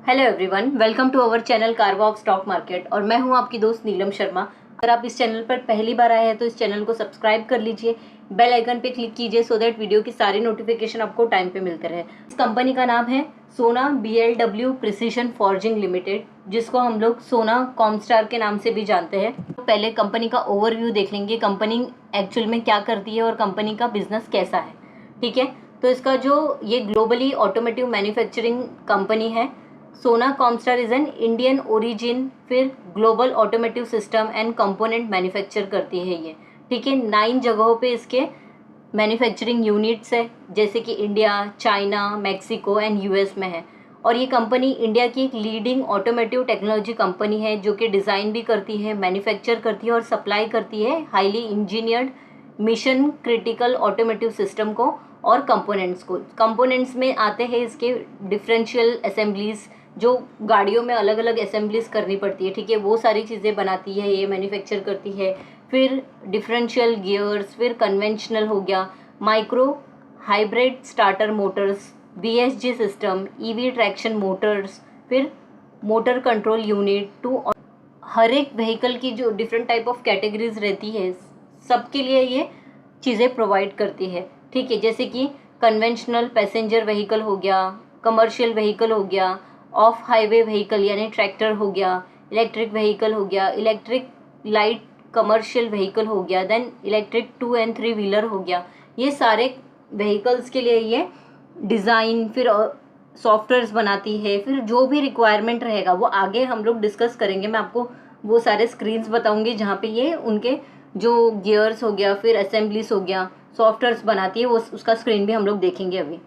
Hello everyone, welcome to our channel कारवॉक stock market. और मैं हूं आपकी दोस्त नीलम शर्मा। अगर आप इस चैनल पर पहली बार आए हैं तो इस चैनल को सब्सक्राइब कर लीजिए, बेल आइकन पे क्लिक कीजिए सो दैट वीडियो की सारी नोटिफिकेशन आपको टाइम पे मिलते रहे। इस कंपनी का नाम है सोना BLW प्रिसीजन फॉर्जिंग लिमिटेड, जिसको हम लोग सोना कॉमस्टार के नाम से भी जानते हैं। तो पहले कंपनी का ओवरव्यू देख लेंगे, कंपनी एक्चुअल में क्या करती है और कंपनी का बिजनेस कैसा है। ठीक है, तो इसका जो ये ग्लोबली ऑटोमेटिव मैन्युफैक्चरिंग कंपनी है। Sona Comstar is an Indian origin, फिर global automotive system and component manufacture करती है ये। ठीक है, 9 जगहों पे इसके मैन्युफैक्चरिंग यूनिट्स है, जैसे कि India, China, Mexico and US में है। और ये कंपनी इंडिया की एक लीडिंग ऑटोमेटिव टेक्नोलॉजी कंपनी है, जो कि डिज़ाइन भी करती है, मैन्युफैक्चर करती है और सप्लाई करती है highly engineered mission critical automotive system को और कंपोनेंट्स को। कंपोनेंट्स में आते हैं इसके डिफरेंशियल असेंबलीज, जो गाड़ियों में अलग अलग असेंबलीज करनी पड़ती है। ठीक है, वो सारी चीज़ें बनाती है, ये मैन्युफैक्चर करती है। फिर डिफरेंशियल गियर्स, फिर कन्वेंशनल हो गया, micro hybrid starter motors, BSG system, EV traction motors, फिर मोटर कंट्रोल यूनिट टू हर एक व्हीकल की जो डिफरेंट टाइप ऑफ कैटेगरीज रहती है, सबके लिए ये चीज़ें प्रोवाइड करती है। ठीक है, जैसे कि कन्वेंशनल पैसेंजर व्हीकल हो गया, कमर्शियल व्हीकल हो गया, ऑफ हाईवे व्हीकल यानी ट्रैक्टर हो गया, इलेक्ट्रिक व्हीकल हो गया, इलेक्ट्रिक लाइट कमर्शियल व्हीकल हो गया, देन इलेक्ट्रिक 2 and 3 व्हीलर हो गया। ये सारे व्हीकल्स के लिए ये डिज़ाइन, फिर सॉफ्टवेयर्स बनाती है। फिर जो भी रिक्वायरमेंट रहेगा वो आगे हम लोग डिस्कस करेंगे। मैं आपको वो सारे स्क्रीन्स बताऊंगी जहाँ पे ये उनके जो गियर्स हो गया, फिर असेंबलीज हो गया, सॉफ्टवेयर्स बनाती है, वो उसका स्क्रीन भी हम लोग देखेंगे अभी।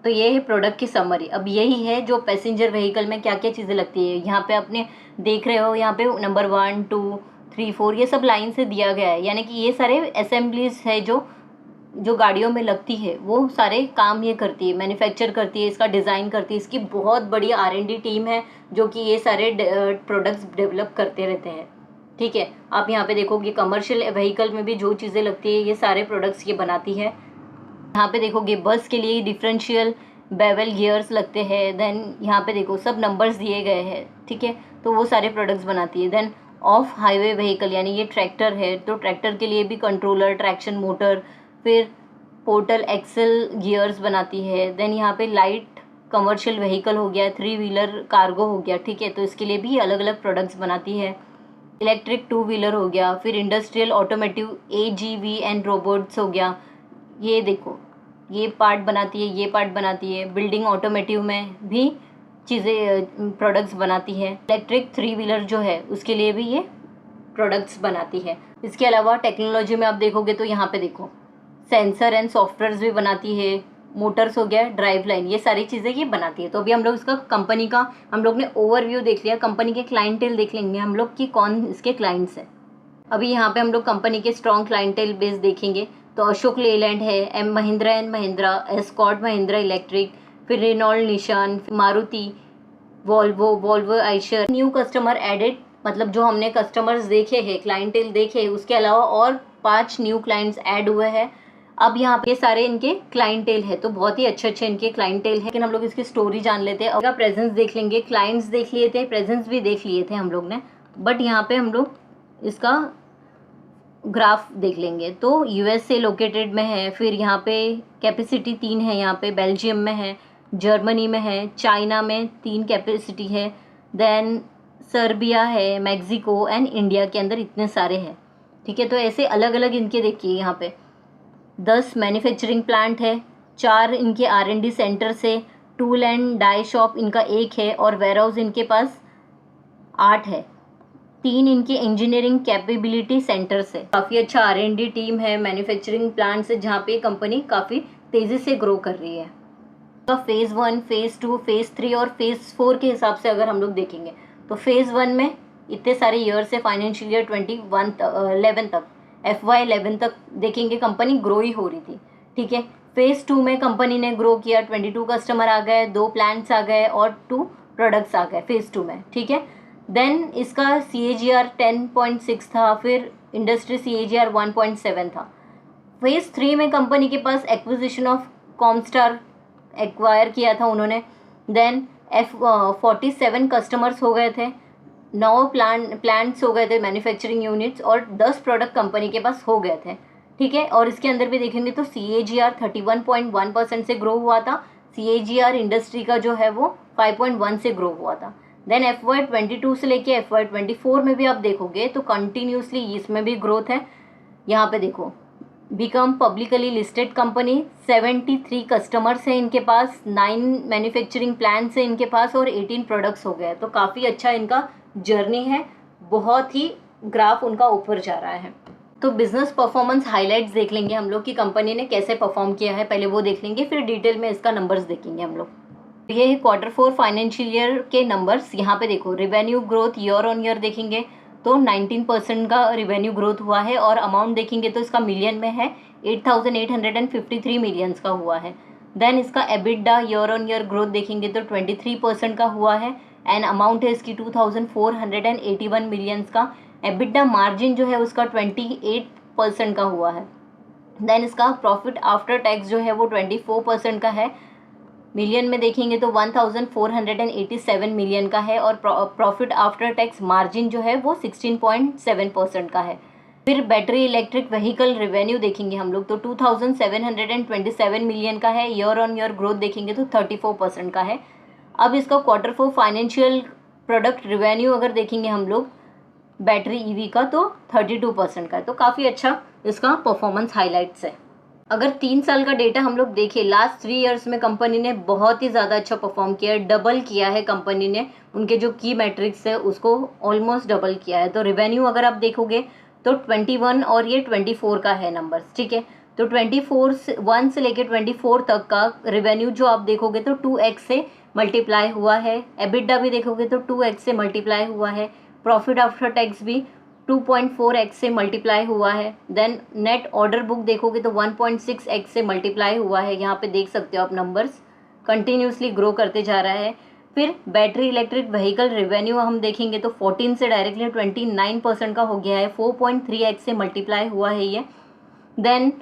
तो ये है प्रोडक्ट की समरी। अब यही है जो पैसेंजर व्हीकल में क्या क्या चीज़ें लगती है। यहाँ पे आपने देख रहे हो, यहाँ पे नंबर 1, 2, 3, 4 ये सब लाइन से दिया गया है, यानी कि ये सारे असेंबलीज है जो गाड़ियों में लगती है, वो सारे काम ये करती है, मैन्युफैक्चर करती है, इसका डिज़ाइन करती है। इसकी बहुत बड़ी R&D टीम है जो कि ये सारे प्रोडक्ट्स डेवलप करते रहते हैं। ठीक है, आप यहाँ पे देखोगे कमर्शियल व्हीकल में भी जो चीज़ें लगती है ये सारे प्रोडक्ट्स ये बनाती है। यहाँ पे देखोगे बस के लिए डिफरेंशियल बेवल गियर्स लगते हैं। देन यहाँ पे देखो सब नंबर्स दिए गए हैं। ठीक है, तो वो सारे प्रोडक्ट्स बनाती है। देन ऑफ हाईवे व्हीकल यानी ये ट्रैक्टर है, तो ट्रैक्टर के लिए भी कंट्रोलर, ट्रैक्शन मोटर, फिर पोर्टल एक्सल गियर्स बनाती है। देन यहाँ पे लाइट कमर्शियल व्हीकल हो गया, 3 व्हीलर कार्गो हो गया। ठीक है, तो इसके लिए भी अलग अलग प्रोडक्ट्स बनाती है। इलेक्ट्रिक 2 व्हीलर हो गया, फिर industrial automotive AGV and robots हो गया। ये देखो ये पार्ट बनाती है, ये पार्ट बनाती है। बिल्डिंग ऑटोमेटिव में भी चीज़ें प्रोडक्ट्स बनाती है। इलेक्ट्रिक 3 व्हीलर जो है उसके लिए भी ये प्रोडक्ट्स बनाती है। इसके अलावा टेक्नोलॉजी में आप देखोगे तो यहाँ पे देखो सेंसर एंड सॉफ्टवेयर्स भी बनाती है। मोटर्स हो गया, ड्राइव लाइन, ये सारी चीज़ें ये बनाती है। तो अभी हम लोग इसका कंपनी का हम लोग ने ओवरव्यू देख लिया। कंपनी के क्लाइंटेल देख लेंगे हम लोग कि कौन इसके क्लाइंट्स हैं। अभी यहाँ पे हम लोग कंपनी के स्ट्रॉन्ग क्लाइंटेल बेस देखेंगे। तो अशोक लेलैंड है, M Mahindra and Mahindra, Escort Mahindra electric, फिर Renault Nissan, Maruti, Volvo Eicher. New customer added, मतलब जो हमने कस्टमर्स देखे हैं, क्लाइंटेल देखे, उसके अलावा और 5 न्यू क्लाइंट्स ऐड हुए हैं। अब यहाँ पे सारे इनके क्लाइंटेल है, तो बहुत ही अच्छे अच्छे इनके क्लाइंटेल है। लेकिन हम लोग इसकी स्टोरी जान लेते हैं। अगर प्रेजेंस देख लेंगे, क्लाइंट्स देख लिए थे, प्रेजेंस भी देख लिए थे हम लोग ने, बट यहाँ पे हम लोग इसका ग्राफ देख लेंगे। तो US से लोकेटेड में है, फिर यहाँ पे कैपेसिटी 3 है, यहाँ पे बेल्जियम में है, जर्मनी में है, चाइना में 3 कैपेसिटी है, देन सर्बिया है, मैक्सिको एंड इंडिया के अंदर इतने सारे हैं। ठीक है, तो ऐसे अलग अलग इनके देखिए यहाँ पे 10 मैन्युफैक्चरिंग प्लांट है, 4 इनके R&D सेंटर से, टूल एंड डाई शॉप इनका 1 है और वेयर हाउस इनके पास 8 है। 3 इनके इंजीनियरिंग कैपेबिलिटी सेंटर्स है। काफ़ी अच्छा R&D टीम है, मैन्युफैक्चरिंग प्लांट से, जहाँ पे कंपनी काफ़ी तेज़ी से ग्रो कर रही है। तो फेज़ 1, फेज़ 2, फेज़ 3 और फेज़ 4 के हिसाब से अगर हम लोग देखेंगे तो फेज़ 1 में इतने सारे ईयर से फाइनेंशियल ईयर 11 तक, FY 11 तक देखेंगे कंपनी ग्रो ही हो रही थी। ठीक है, फेज़ 2 में कंपनी ने ग्रो किया, 22 कस्टमर आ गए, 2 प्लांट्स आ गए और 2 प्रोडक्ट्स आ गए फेज़ 2 में। ठीक है, देन इसका CAGR 10.6 था, फिर इंडस्ट्री CAGR 1.7 था। फेज़ 3 में कंपनी के पास एक्विजिशन ऑफ कॉमस्टार एक्वायर किया था उन्होंने। देन 47 कस्टमर्स हो गए थे, 9 प्लांट्स हो गए थे मैन्युफैक्चरिंग यूनिट्स, और 10 प्रोडक्ट कंपनी के पास हो गए थे। ठीक है, और इसके अंदर भी देखेंगे तो CAGR 31.1% से ग्रो हुआ था। CAGR इंडस्ट्री का जो है वो 5.1 से ग्रो हुआ था। देन FY22 से लेके FY24 में भी आप देखोगे तो कंटिन्यूसली इसमें भी ग्रोथ है। यहाँ पे देखो, become publicly listed company, 73 customers हैं इनके पास, 9 मैन्युफैक्चरिंग प्लांट्स हैं इनके पास, और 18 प्रोडक्ट्स हो गए। तो काफ़ी अच्छा इनका जर्नी है, बहुत ही ग्राफ उनका ऊपर जा रहा है। तो बिजनेस परफॉर्मेंस हाइलाइट्स देख लेंगे हम लोग कि कंपनी ने कैसे परफॉर्म किया है, पहले वो देख लेंगे, फिर डिटेल में इसका नंबर्स देखेंगे हम लोग। ये है Q4 फाइनेंशियल ईयर के नंबर्स। यहाँ पे देखो, revenue growth year on year देखेंगे तो 19% का रिवेन्यू ग्रोथ हुआ है, और अमाउंट देखेंगे तो इसका मिलियन में है, 8,853 मिलियंस का हुआ है। देन इसका EBITDA year on year growth देखेंगे तो 23% का हुआ है, एंड अमाउंट है इसकी 2,481 मिलियंस का। एबिडा मार्जिन जो है उसका 28% का हुआ है। देन इसका प्रॉफिट आफ्टर टैक्स जो है वो 24% का है, मिलियन में देखेंगे तो 1,487 मिलियन का है, और प्रॉफिट आफ्टर टैक्स मार्जिन जो है वो 16.7% का है। फिर बैटरी इलेक्ट्रिक व्हीकल रेवेन्यू देखेंगे हम लोग तो 2,727 मिलियन का है, ईयर ऑन ईयर ग्रोथ देखेंगे तो 34% का है। अब इसका Q4 फाइनेंशियल प्रोडक्ट रेवेन्यू अगर देखेंगे हम लोग बैटरी ईवी का तो 32% का है। तो काफ़ी अच्छा इसका परफॉर्मेंस हाईलाइट्स है। अगर 3 साल का डेटा हम लोग देखें, लास्ट 3 इयर्स में कंपनी ने बहुत ही ज़्यादा अच्छा परफॉर्म किया है, डबल किया है कंपनी ने, उनके जो की मैट्रिक्स है उसको ऑलमोस्ट डबल किया है। तो रिवेन्यू अगर आप देखोगे तो 21 और ये 24 का है नंबर्स। ठीक है, तो 1 से लेके 24 तक का रिवेन्यू जो आप देखोगे तो 2x से मल्टीप्लाई हुआ है। एबिडा भी देखोगे तो 2x से मल्टीप्लाई हुआ है। प्रॉफिट आफ्टर टैक्स भी 2.4x से मल्टीप्लाई हुआ है। देन नेट ऑर्डर बुक देखोगे तो 1.6x से मल्टीप्लाई हुआ है। यहाँ पे देख सकते हो आप नंबर्स कंटिन्यूसली ग्रो करते जा रहा है। फिर बैटरी इलेक्ट्रिक व्हीकल रेवेन्यू हम देखेंगे तो 14 से डायरेक्टली 29% का हो गया है, 4.3x से मल्टीप्लाई हुआ है ये। देन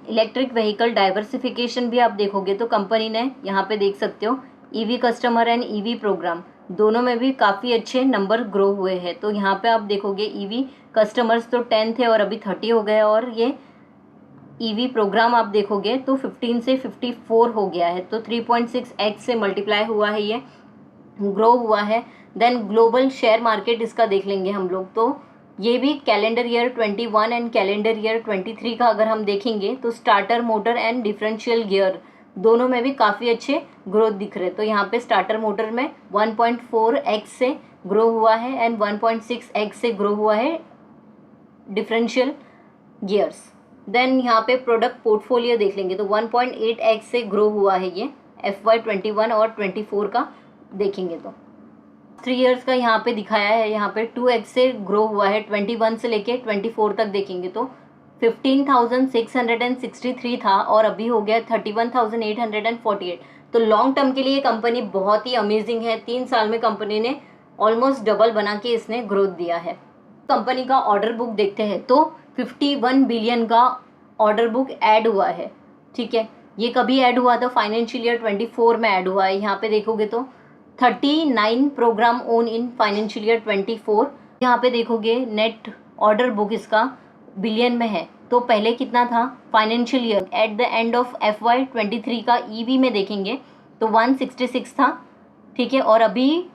इलेक्ट्रिक व्हीकल डाइवर्सिफिकेशन भी आप देखोगे तो कंपनी ने यहाँ पे देख सकते हो EV customer and EV program दोनों में भी काफ़ी अच्छे नंबर ग्रो हुए हैं। तो यहाँ पे आप देखोगे ईवी कस्टमर्स तो 10 थे और अभी 30 हो गए, और ये ईवी प्रोग्राम आप देखोगे तो 15 से 54 हो गया है। तो 3.6x से मल्टीप्लाई हुआ है, ये ग्रो हुआ है। देन ग्लोबल शेयर मार्केट इसका देख लेंगे हम लोग तो ये भी calendar year 21 and calendar year 23 का अगर हम देखेंगे तो starter motor and differential gear दोनों में भी काफ़ी अच्छे ग्रोथ दिख रहे हैं। तो यहाँ पे स्टार्टर मोटर में 1.4x से ग्रो हुआ है एंड 1.6x से ग्रो हुआ है डिफरेंशियल गियर्स। देन यहाँ पे प्रोडक्ट पोर्टफोलियो देख लेंगे तो 1.8x से ग्रो हुआ है ये FY21 और 24 का देखेंगे तो 3 इयर्स का यहाँ पे दिखाया है। यहाँ पे 2x से ग्रो हुआ है 21 से लेके 24 तक देखेंगे तो 15,663 था और अभी हो गया 31,848। तो लॉन्ग टर्म के लिए कंपनी बहुत ही अमेजिंग है। 3 साल में कंपनी ने ऑलमोस्ट डबल बना के इसने ग्रोथ दिया है। कंपनी का ऑर्डर बुक देखते हैं तो 51 बिलियन का ऑर्डर बुक ऐड हुआ है। ठीक है, ये कभी ऐड हुआ था फाइनेंशियल ईयर 24 में ऐड हुआ है। यहाँ पे देखोगे तो 39 program won in financial year 24। यहाँ पे देखोगे नेट ऑर्डर बुक इसका बिलियन में है। तो पहले कितना था financial year at the end of FY23 का ईवी में देखेंगे तो 166 था। ठीक है, और अभी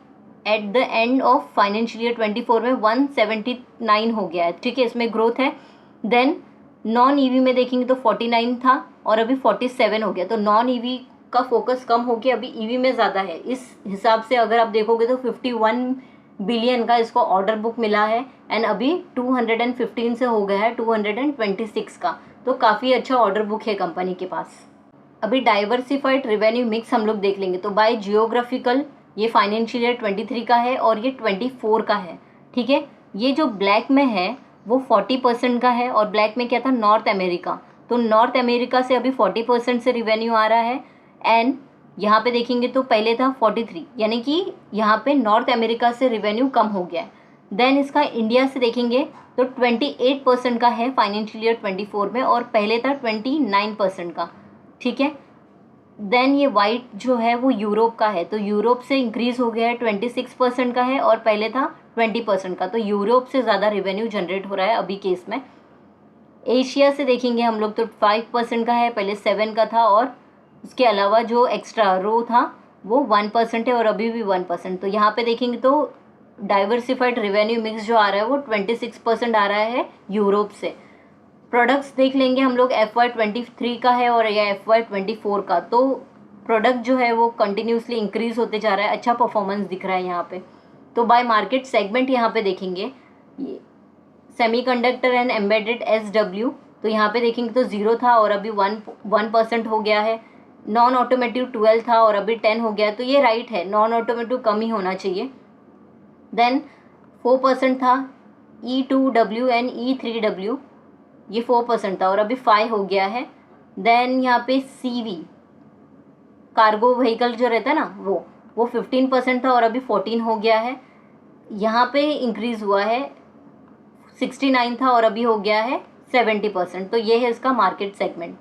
eight the end of financial year 24 में 179 हो गया है। ठीक है, इसमें ग्रोथ है। देन नॉन ईवी में देखेंगे तो 49 था और अभी 47 हो गया। तो नॉन ईवी का फोकस कम होकर अभी ईवी में ज़्यादा है। इस हिसाब से अगर आप देखोगे तो 51 बिलियन का इसको ऑर्डर बुक मिला है एंड अभी 215 से हो गया है 226 का। तो काफ़ी अच्छा ऑर्डर बुक है कंपनी के पास। अभी डाइवर्सिफाइड रेवेन्यू मिक्स हम लोग देख लेंगे तो बाय जियोग्राफिकल ये फाइनेंशियल ईयर 23 का है और ये 24 का है। ठीक है, ये जो ब्लैक में है वो 40% का है और ब्लैक में क्या था नॉर्थ अमेरिका। तो नॉर्थ अमेरिका से अभी 40% से रिवेन्यू आ रहा है एंड यहाँ पे देखेंगे तो पहले था 43, यानी कि यहाँ पे नॉर्थ अमेरिका से रिवेन्यू कम हो गया है। देन इसका इंडिया से देखेंगे तो 28% का है फाइनेंशियल ईयर 24 में और पहले था 29% का। ठीक है, देन ये वाइट जो है वो यूरोप का है, तो यूरोप से इंक्रीज हो गया है, 26% का है और पहले था 20% का, तो यूरोप से ज़्यादा रेवेन्यू जनरेट हो रहा है अभी केस में। एशिया से देखेंगे हम लोग तो 5% का है, पहले 7 का था, और उसके अलावा जो एक्स्ट्रा रो था वो 1% है और अभी भी 1%। तो यहाँ पे देखेंगे तो डाइवर्सिफाइड रेवेन्यू मिक्स जो आ रहा है वो 26% आ रहा है यूरोप से। प्रोडक्ट्स देख लेंगे हम लोग, FY23 का है और या FY24 का, तो प्रोडक्ट जो है वो कंटिन्यूसली इंक्रीज होते जा रहा है, अच्छा परफॉर्मेंस दिख रहा है यहाँ पे। तो बाय मार्केट सेगमेंट यहाँ पे देखेंगे, सेमीकंडक्टर एंड एम्बेडेड SW, तो यहाँ पे देखेंगे तो 0 था और अभी 1% हो गया है। नॉन ऑटोमेटिव 12 था और अभी 10 हो गया, तो ये राइट है, नॉन ऑटोमेटिव कम ही होना चाहिए। देन 4% था E2W एंड E3W, ये 4% था और अभी 5 हो गया है। देन यहाँ पे CV कार्गो व्हीकल जो रहता है ना वो 15% था और अभी 14 हो गया है। यहाँ पे इंक्रीज हुआ है, 69 था और अभी हो गया है 70%। तो ये है इसका मार्केट सेगमेंट।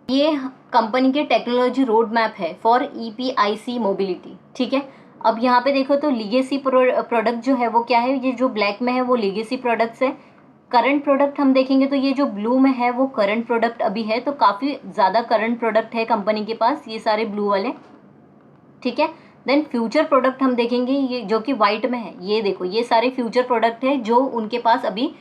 ये कंपनी के टेक्नोलॉजी रोड मैप है फॉर EPIC मोबिलिटी, ठीक है। अब यहाँ पे देखो तो लीगेसी प्रोडक्ट जो है वो क्या है, ये जो ब्लैक में है वो लीगेसी प्रोडक्ट्स है। करंट प्रोडक्ट हम देखेंगे तो ये जो ब्लू में है वो करंट प्रोडक्ट अभी है, तो काफ़ी ज़्यादा करंट प्रोडक्ट है कंपनी के पास, ये सारे ब्लू वाले, ठीक है। देन फ्यूचर प्रोडक्ट हम देखेंगे, ये जो कि वाइट में है, ये देखो ये सारे फ्यूचर प्रोडक्ट है जो उनके पास अभी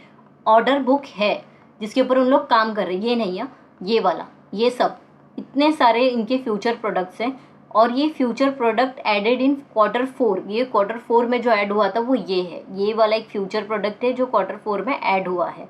ऑर्डर बुक है, जिसके ऊपर उन लोग काम कर रहे हैं। ये नहीं है, ये वाला, ये सब इतने सारे इनके फ्यूचर प्रोडक्ट्स हैं। और ये future product added in Q4, ये Q4 में जो ऐड हुआ था वो ये है, ये वाला एक फ्यूचर प्रोडक्ट है जो Q4 में ऐड हुआ है।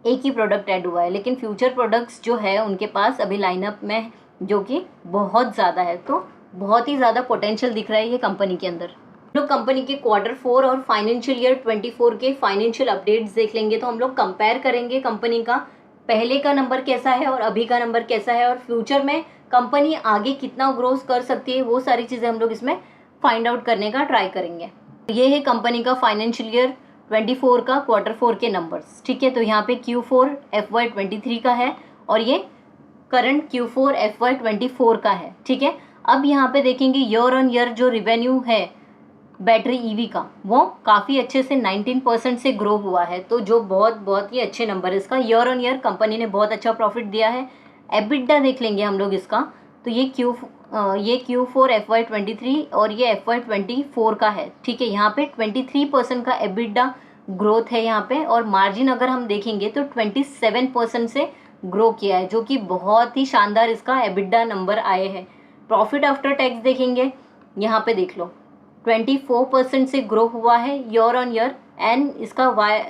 एक ही प्रोडक्ट ऐड हुआ है, लेकिन फ्यूचर प्रोडक्ट्स जो है उनके पास अभी लाइनअप में जो कि बहुत ज़्यादा है, तो बहुत ही ज़्यादा पोटेंशियल दिख रहा है ये कंपनी के अंदर। लोग कंपनी के Q4 और फाइनेंशियल ईयर 24 के फाइनेंशियल अपडेट्स देख लेंगे, तो हम लोग कंपेयर करेंगे कंपनी का पहले का नंबर कैसा है और अभी का नंबर कैसा है, और फ्यूचर में कंपनी आगे कितना ग्रोथ कर सकती है, वो सारी चीज़ें हम लोग इसमें फाइंड आउट करने का ट्राई करेंगे। ये है कंपनी का फाइनेंशियल ईयर 24 का Q4 के नंबर्स, ठीक है। तो यहाँ पे Q4 FY23 का है और ये करंट Q4 FY24 का है, ठीक है। अब यहाँ पे देखेंगे ईयर ऑन ईयर जो रिवेन्यू है बैटरी EV का, वो काफ़ी अच्छे से 19% से ग्रो हुआ है, तो जो बहुत ही अच्छे नंबर है इसका। ईयर ऑन ईयर कंपनी ने बहुत अच्छा प्रॉफिट दिया है। एबिटा देख लेंगे हम लोग इसका, तो ये Q4 FY23 और ये FY24 का है, ठीक है। यहाँ पे 23% का एबिटा ग्रोथ है यहाँ पे, और मार्जिन अगर हम देखेंगे तो 27% से ग्रो किया है, जो कि बहुत ही शानदार इसका एबिटा नंबर आए हैं। प्रॉफिट आफ्टर टैक्स देखेंगे, यहाँ पे देख लो 24% से ग्रो हुआ है ईयर ऑन ईयर, एंड इसका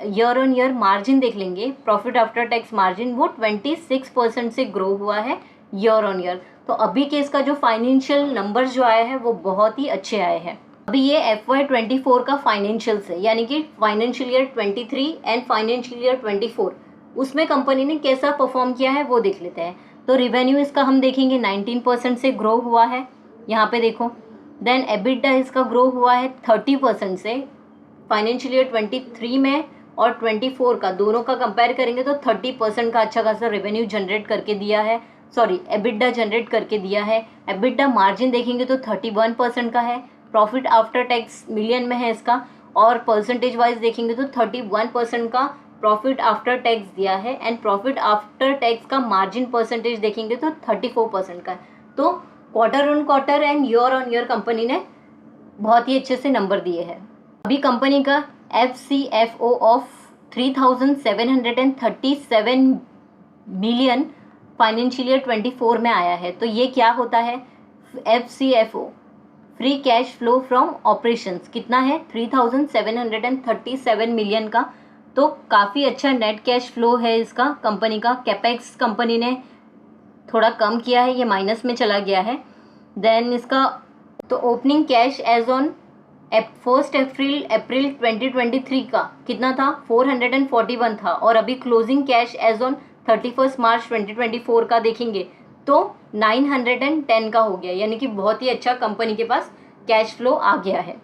ईयर ऑन ईयर मार्जिन देख लेंगे, प्रॉफिट आफ्टर टैक्स मार्जिन वो 26% से ग्रो हुआ है ईयर ऑन ईयर। तो अभी के इसका जो फाइनेंशियल नंबर्स जो आए हैं वो बहुत ही अच्छे आए हैं। अभी ये FY24 का फाइनेंशियल्स है, यानी कि financial year 23 and financial year 24, उसमें कंपनी ने कैसा परफॉर्म किया है वो देख लेते हैं। तो रिवेन्यू इसका हम देखेंगे 19% से ग्रो हुआ है, यहाँ पे देखो। देन एबिटा इसका ग्रो हुआ है 30% से, फाइनेंशियल ईयर 23 में और 24 का दोनों का कंपेयर करेंगे तो 30% का अच्छा खासा रेवेन्यू जनरेट करके दिया है, सॉरी एबिटा जनरेट करके दिया है। एबिटा मार्जिन देखेंगे तो 31% का है, प्रॉफिट आफ्टर टैक्स मिलियन में है इसका, और परसेंटेज वाइज देखेंगे तो 31% का प्रॉफिट आफ्टर टैक्स दिया है, एंड प्रॉफिट आफ्टर टैक्स का मार्जिन परसेंटेज देखेंगे तो 34% का है। तो quarter on quarter and year on year company ने बहुत ही अच्छे से नंबर दिए हैं। अभी कंपनी का FCFO of 3737 million financial year 24 में आया है। तो ये क्या होता है, FCFO free cash flow from operations कितना है 3737 मिलियन का, तो काफ़ी अच्छा नेट कैश फ्लो है इसका कंपनी का। कैपेक्स कंपनी ने थोड़ा कम किया है, ये माइनस में चला गया है। देन इसका तो ओपनिंग कैश एज ऑन 1 अप्रैल 2023 का कितना था 441 था, और अभी क्लोजिंग कैश एज ऑन 31 मार्च 2024 का देखेंगे तो 910 का हो गया, यानी कि बहुत ही अच्छा कंपनी के पास कैश फ्लो आ गया है।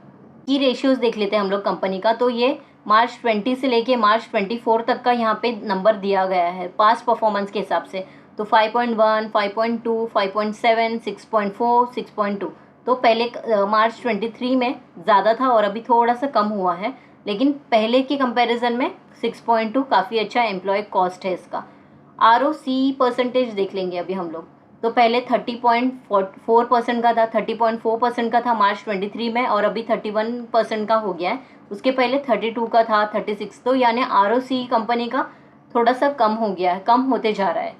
की रेशियोज देख लेते हैं हम लोग कंपनी का, तो ये मार्च 20 से लेके मार्च 24 तक का यहाँ पे नंबर दिया गया है पास्ट परफॉर्मेंस के हिसाब से। तो 5.1, 5.2, 5.7, 6.4, 6.2। तो पहले मार्च 23 में ज़्यादा था और अभी थोड़ा सा कम हुआ है, लेकिन पहले की कंपैरिजन में 6.2 काफ़ी अच्छा एम्प्लॉय कॉस्ट है इसका। ROC परसेंटेज देख लेंगे अभी हम लोग। तो पहले 30.4% का था, 30.4% का था मार्च 23 में, और अभी 31% का हो गया है। उसके पहले 32 का था, 36। तो यानी ROC कंपनी का थोड़ा सा कम हो गया है, कम होते जा रहा है।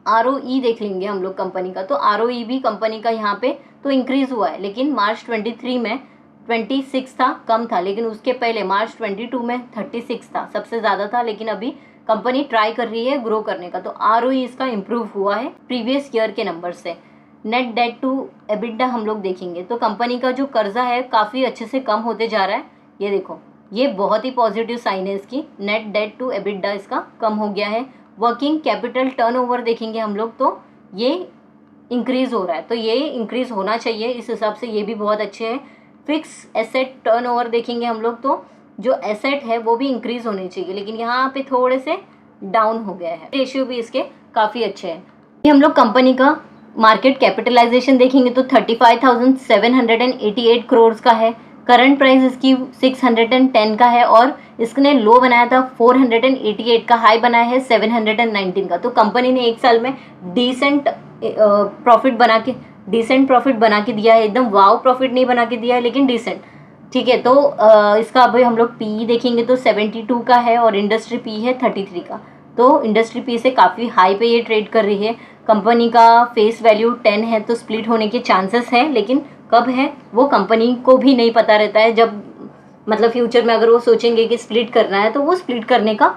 ROE देख लेंगे हम लोग कंपनी का। तो ROE भी कंपनी का यहाँ पे तो इंक्रीज हुआ है, लेकिन मार्च 23 में 26 था, कम था। लेकिन उसके पहले मार्च 22 में 36 था, सबसे ज़्यादा था। लेकिन अभी कंपनी ट्राई कर रही है ग्रो करने का, तो ROE इसका इम्प्रूव हुआ है प्रीवियस ईयर के नंबर से। नेट डेट टू एबिडा हम लोग देखेंगे तो कंपनी का जो कर्जा है काफ़ी अच्छे से कम होते जा रहा है। ये देखो, ये बहुत ही पॉजिटिव साइन है इसकी। नेट डेट टू एबिडा इसका कम हो गया है। वर्किंग कैपिटल टर्नओवर देखेंगे हम लोग तो ये इंक्रीज हो रहा है, तो ये इंक्रीज होना चाहिए, इस हिसाब से ये भी बहुत अच्छे है। फिक्स एसेट टर्नओवर देखेंगे हम लोग तो जो एसेट है वो भी इंक्रीज होने चाहिए, लेकिन यहाँ पे थोड़े से डाउन हो गया है। रेशियो भी इसके काफ़ी अच्छे हैं। हम लोग कंपनी का मार्केट कैपिटलाइजेशन देखेंगे तो 35,788 करोड़ का है। करंट प्राइस इसकी 610 का है, और इसने लो बनाया था 488 का, हाई बनाया है 719 का। तो कंपनी ने एक साल में डिसेंट प्रॉफिट बना के दिया है। एकदम वाव प्रॉफिट नहीं बना के दिया है, लेकिन डिसेंट, ठीक है। तो इसका अभी हम लोग पी देखेंगे तो 72 का है, और इंडस्ट्री पी है 33 का। तो इंडस्ट्री पी से काफ़ी हाई पे ये ट्रेड कर रही है। कंपनी का फेस वैल्यू 10 है, तो स्प्लिट होने के चांसेस हैं, लेकिन कब है वो कंपनी को भी नहीं पता रहता है। जब मतलब फ्यूचर में अगर वो सोचेंगे कि स्प्लिट करना है तो वो स्प्लिट करने का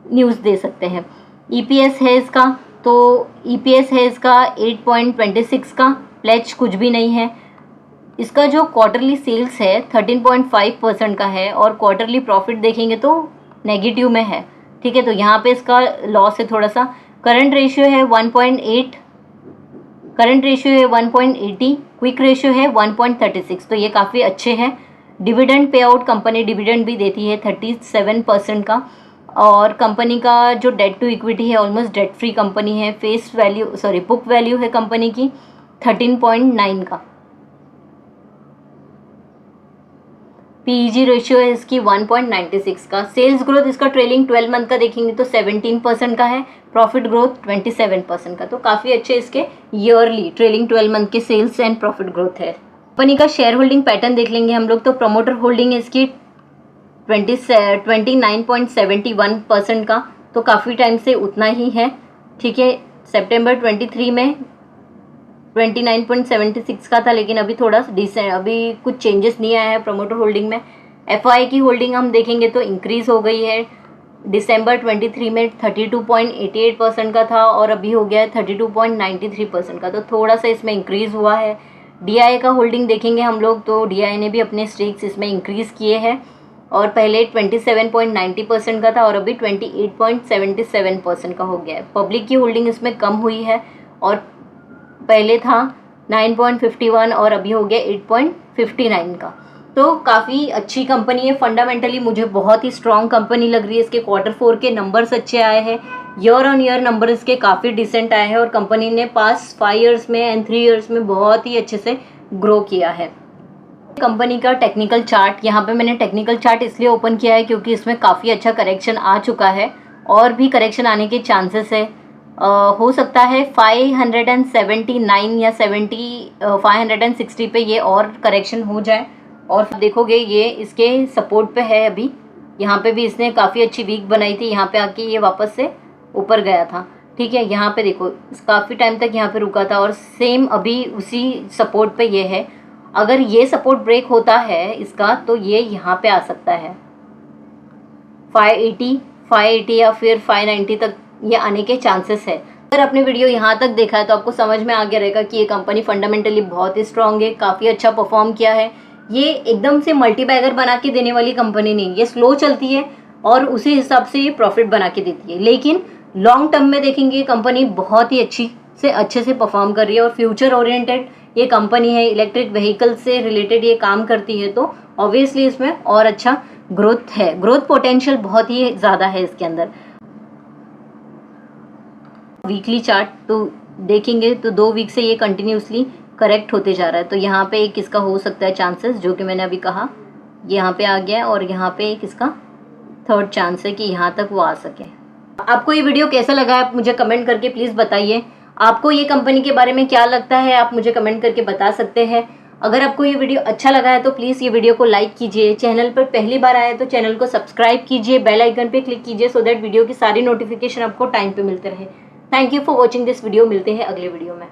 न्यूज़ दे सकते हैं। EPS है इसका, तो EPS है इसका 8.26 का, प्लेज कुछ भी नहीं है। इसका जो क्वार्टरली सेल्स है 13.5% का है, और क्वार्टरली प्रॉफिट देखेंगे तो नेगेटिव में है, ठीक है। तो यहाँ पे इसका लॉस है थोड़ा सा। करंट रेशियो है 1.8, करंट रेशियो है 1.80, क्विक रेशियो है 1.36, तो ये काफ़ी अच्छे हैं। Dividend pay out company dividend भी देती है 37% का, और कंपनी का जो डेट टू इक्विटी है ऑलमोस्ट डेट फ्री कंपनी है। फेस वैल्यू बुक वैल्यू है कंपनी की 13.9 का। PEG रेशियो है इसकी 1.96 का। सेल्स ग्रोथ इसका ट्रेलिंग 12 मंथ का देखेंगे तो 17% का है। प्रॉफिट ग्रोथ 27% का, तो काफ़ी अच्छे इसके ईयरली ट्रेलिंग 12 मंथ के सेल्स एंड प्रॉफिट ग्रोथ है। कंपनी का शेयर होल्डिंग पैटर्न देख लेंगे हम लोग तो प्रमोटर होल्डिंग इसकी 29.71% का, तो काफ़ी टाइम से उतना ही है, ठीक है। सितंबर 23 में 29.76 का था, लेकिन अभी थोड़ा डिसेंट, अभी कुछ चेंजेस नहीं आया है प्रमोटर होल्डिंग में। FI की होल्डिंग हम देखेंगे तो इंक्रीज हो गई है। दिसंबर 23 में 32.88% का था, और अभी हो गया है 32.93% का, तो थोड़ा सा इसमें इंक्रीज हुआ है। DI का होल्डिंग देखेंगे हम लोग तो DI ने भी अपने स्टेक्स इसमें इंक्रीज किए हैं, और पहले 27.90% का था, और अभी 28.77% का हो गया है। पब्लिक की होल्डिंग इसमें कम हुई है, और पहले था 9.51 और अभी हो गया 8.59 का। तो काफ़ी अच्छी कंपनी है। फंडामेंटली मुझे बहुत ही स्ट्रॉन्ग कंपनी लग रही है। इसके Q4 के नंबर्स अच्छे आए हैं, ईयर ऑन ईयर नंबर इसके काफ़ी डिसेंट आए हैं, और कंपनी ने पास 5 ईयर्स में एंड 3 ईयर्स में बहुत ही अच्छे से ग्रो किया है। कंपनी का टेक्निकल चार्ट, यहाँ पे मैंने टेक्निकल चार्ट इसलिए ओपन किया है क्योंकि इसमें काफ़ी अच्छा करेक्शन आ चुका है, और भी करेक्शन आने के चांसेस है। हो सकता है 579 या 560 पे ये और करेक्शन हो जाए, और देखोगे ये इसके सपोर्ट पे है। अभी यहाँ पे भी इसने काफ़ी अच्छी वीक बनाई थी, यहाँ पे आके ये वापस से ऊपर गया था, ठीक है। यहाँ पे देखो काफ़ी टाइम तक यहाँ पे रुका था, और सेम अभी उसी सपोर्ट पे ये है। अगर ये सपोर्ट ब्रेक होता है इसका तो ये यहाँ पे आ सकता है 580 या फिर 590 तक ये आने के चांसेस है। अगर आपने वीडियो यहाँ तक देखा है तो आपको समझ में आ गया रहेगा कि ये कंपनी फंडामेंटली बहुत ही स्ट्रांग है, काफ़ी अच्छा परफॉर्म किया है। ये एकदम से मल्टी बैगर बना के देने वाली कंपनी नहीं, ये स्लो चलती है और उसी हिसाब से ये प्रॉफिट बना के देती है, लेकिन लॉन्ग टर्म में देखेंगे ये कंपनी बहुत ही अच्छे से परफॉर्म कर रही है, और फ्यूचर ओरिएंटेड ये कंपनी है। इलेक्ट्रिक व्हीकल से रिलेटेड ये काम करती है, तो ऑब्वियसली इसमें और अच्छा ग्रोथ है, ग्रोथ पोटेंशियल बहुत ही ज़्यादा है इसके अंदर। वीकली चार्ट तो देखेंगे तो 2 वीक से ये कंटिन्यूसली करेक्ट होते जा रहा है। तो यहाँ पे एक इसका हो सकता है चांसेस, जो कि मैंने अभी कहा यहाँ पे आ गया है, और यहाँ पे एक इसका थर्ड चांस है कि यहाँ तक वो आ सके। आपको ये वीडियो कैसा लगा है आप मुझे कमेंट करके प्लीज़ बताइए। आपको ये कंपनी के बारे में क्या लगता है आप मुझे कमेंट करके बता सकते हैं। अगर आपको ये वीडियो अच्छा लगा है तो प्लीज़ ये वीडियो को लाइक कीजिए। चैनल पर पहली बार आए तो चैनल को सब्सक्राइब कीजिए, बेल आइकन पे क्लिक कीजिए सो दैट वीडियो की सारी नोटिफिकेशन आपको टाइम पे मिलते रहे। Thank you for watching this video. मिलते हैं अगले वीडियो में।